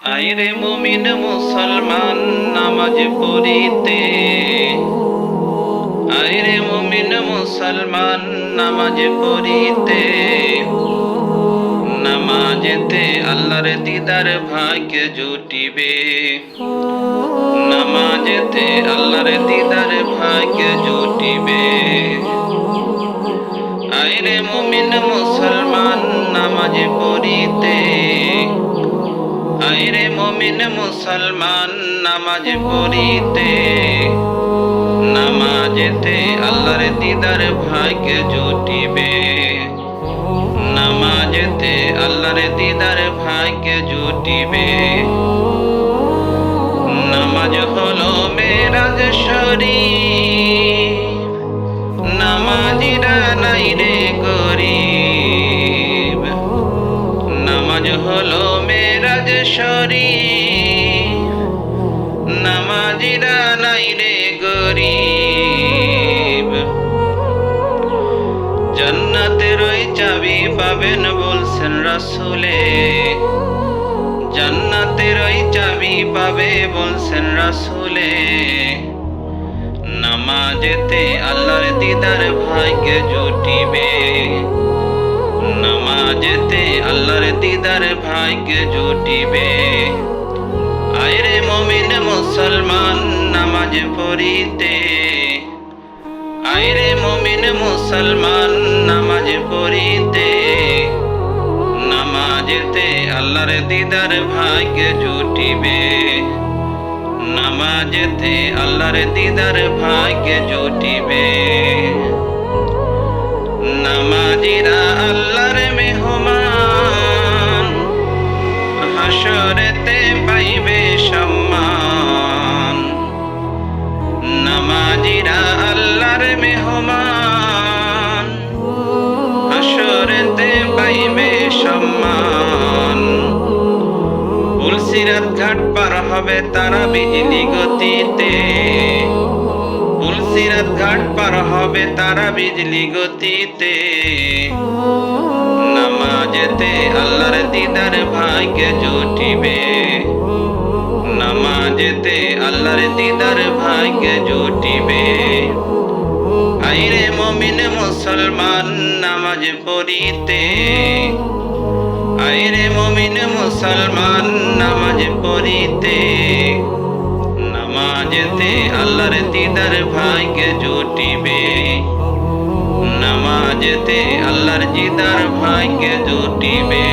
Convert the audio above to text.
আইরে মুমিন মুসলমান নামাজ পড়িতে, আইরে মুমিন মুসলমান নামাজ পড়িতে, নামাজেতে আল্লাহর দিদার ভাগ্য জুটিবে, নামাজেতে আল্লাহর দিদার ভাগ্য জুটিবে। আইরে মুমিন মুসলমান নামাজ পড়িতে, আইরে মুমিন মুসলমান নামাজ পড়িতে, নামাজেতে আল্লাহর দিদার ভাগ্য জুটিবে, নামাজেতে আল্লাহর দিদার ভাগ্য জুটিবে। নামাজ হলো মেরাজ শরীফ, নামাজিরা নাই রে গরিব। নামাজ হলো মেরাজ শরীফ, নামাজিরা নাই রে গরিব। জান্নাতের ওই চাবি পাবেন বলছেন রাসূলে, জান্নাতের ওই চাবি পাবে বলছেন রাসূলে। নামাজেতে আল্লাহর দিদার ভাগ্য জুটিবে, নামাজেতে আল্লাহর দিদার ভাগ্য জুটিবে। আইরে মুমিন মুসলমান নামাজ পড়িতে, আইরে মুমিন মুসলমান নামাজ পড়িতে, নামাজেতে আল্লাহর দিদার ভাগ্য জুটিবে, নামাজেতে আল্লাহর দিদার ভাগ্য জুটিবে। নামাজিরা আল্লাহর মেহমান, হাসরেতে পাইবে সম্মান। নামাজিরা আল্লাহর মেহমান, হাসরেতে পাইবে সম্মান। পুলসিরাত ঘাট পার হবে তারা বিজলি গতিতে, পুলসিরাত ঘাট পার হবে তারা বিজলি গতিতে। নামাজেতে আল্লাহর দিদার ভাগ্য জুটিবে, নামাজেতে আল্লাহর দিদার ভাগ্য জুটিবে। আইরে মুমিন মুসলমান নামাজ পড়িতে, আইরে মুমিন মুসলমান নামাজ পড়িতে, নামাজেতে আল্লাহর দিদার ভাগ্য জুটিবে, নামাজেতে আল্লাহর দিদার ভাগ্য জুটিবে।